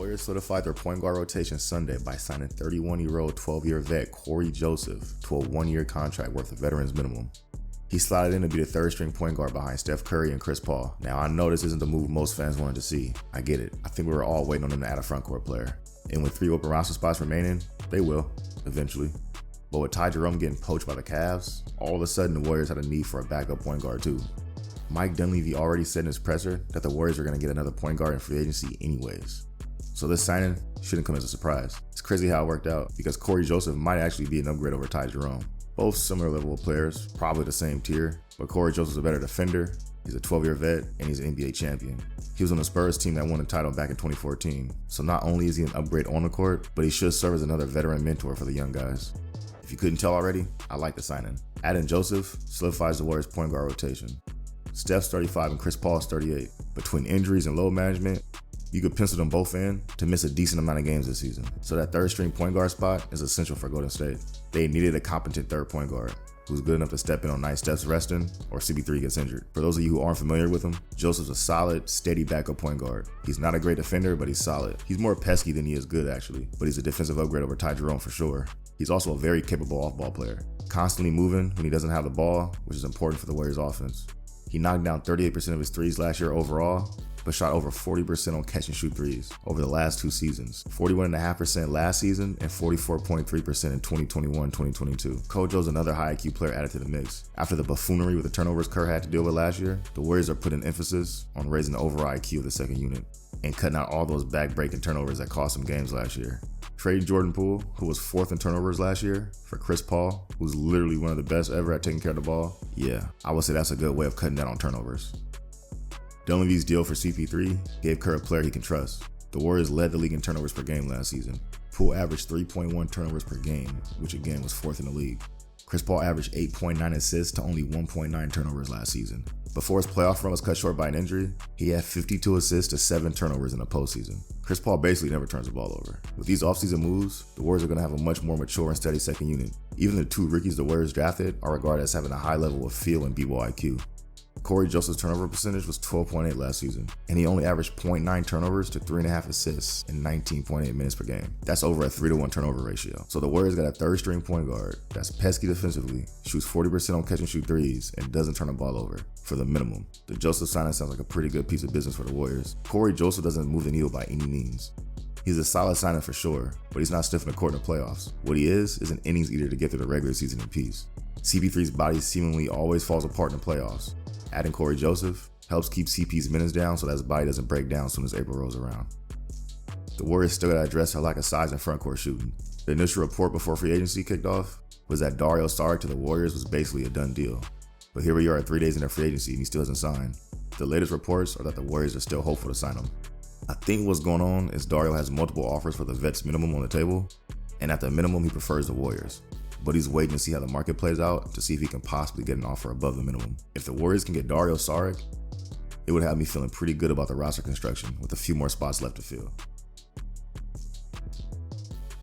Warriors solidified their point guard rotation Sunday by signing 31-year-old 12-year vet Cory Joseph to a one-year contract worth a veteran's minimum. He slotted in to be the third-string point guard behind Steph Curry and Chris Paul. Now, I know this isn't the move most fans wanted to see. I get it. I think we were all waiting on them to add a frontcourt player. And with 3 open roster spots remaining, they will, eventually. But with Ty Jerome getting poached by the Cavs, all of a sudden the Warriors had a need for a backup point guard too. Mike Dunleavy already said in his presser that the Warriors were going to get another point guard in free agency anyways. So this signing shouldn't come as a surprise. It's crazy how it worked out because Cory Joseph might actually be an upgrade over Ty Jerome. Both similar level of players, probably the same tier, but Cory Joseph's a better defender, he's a 12-year vet, and he's an NBA champion. He was on the Spurs team that won the title back in 2014, so not only is he an upgrade on the court, but he should serve as another veteran mentor for the young guys. If you couldn't tell already, I like the signing. Adding Joseph solidifies the Warriors' point guard rotation. Steph's 35 and Chris Paul's 38. Between injuries and load management, you could pencil them both in to miss a decent amount of games this season. So that third-string point guard spot is essential for Golden State. They needed a competent third point guard who's good enough to step in on nights Steph's resting or CP3 gets injured. For those of you who aren't familiar with him, Joseph's a solid, steady backup point guard. He's not a great defender, but he's solid. He's more pesky than he is good actually, but he's a defensive upgrade over Ty Jerome for sure. He's also a very capable off-ball player, constantly moving when he doesn't have the ball, which is important for the Warriors offense. He knocked down 38% of his threes last year overall, but shot over 40% on catch and shoot threes over the last 2 seasons. 41.5% last season and 44.3% in 2021-2022. Kojo's another high IQ player added to the mix. After the buffoonery with the turnovers Kerr had to deal with last year, the Warriors are putting emphasis on raising the overall IQ of the second unit and cutting out all those back-breaking turnovers that cost them games last year. Trading Jordan Poole, who was 4th in turnovers last year, for Chris Paul, who's literally one of the best ever at taking care of the ball, yeah, I would say that's a good way of cutting down on turnovers. Dunleavy's deal for CP3 gave Kerr a player he can trust. The Warriors led the league in turnovers per game last season. Poole averaged 3.1 turnovers per game, which again was 4th in the league. Chris Paul averaged 8.9 assists to only 1.9 turnovers last season. Before his playoff run was cut short by an injury, he had 52 assists to 7 turnovers in the postseason. Chris Paul basically never turns the ball over. With these offseason moves, the Warriors are going to have a much more mature and steady second unit. Even the 2 rookies the Warriors drafted are regarded as having a high level of feel and b-ball IQ. Cory Joseph's turnover percentage was 12.8 last season, and he only averaged 0.9 turnovers to 3.5 assists in 19.8 minutes per game. That's over a 3-to-1 turnover ratio. So the Warriors got a third-string point guard that's pesky defensively, shoots 40% on catch and shoot threes, and doesn't turn the ball over for the minimum. The Joseph signing sounds like a pretty good piece of business for the Warriors. Cory Joseph doesn't move the needle by any means. He's a solid signing for sure, but he's not stiff in the court in the playoffs. What he is an innings eater to get through the regular season in peace. CP3's body seemingly always falls apart in the playoffs. Adding Cory Joseph helps keep CP's minutes down so that his body doesn't break down as soon as April rolls around. The Warriors still gotta address their lack of size in frontcourt shooting. The initial report before free agency kicked off was that Dario Saric to the Warriors was basically a done deal. But here we are at 3 days into free agency and he still hasn't signed. The latest reports are that the Warriors are still hopeful to sign him. I think what's going on is Dario has multiple offers for the vet's minimum on the table, and at the minimum he prefers the Warriors. But he's waiting to see how the market plays out to see if he can possibly get an offer above the minimum. If the Warriors can get Dario Saric, it would have me feeling pretty good about the roster construction with a few more spots left to fill.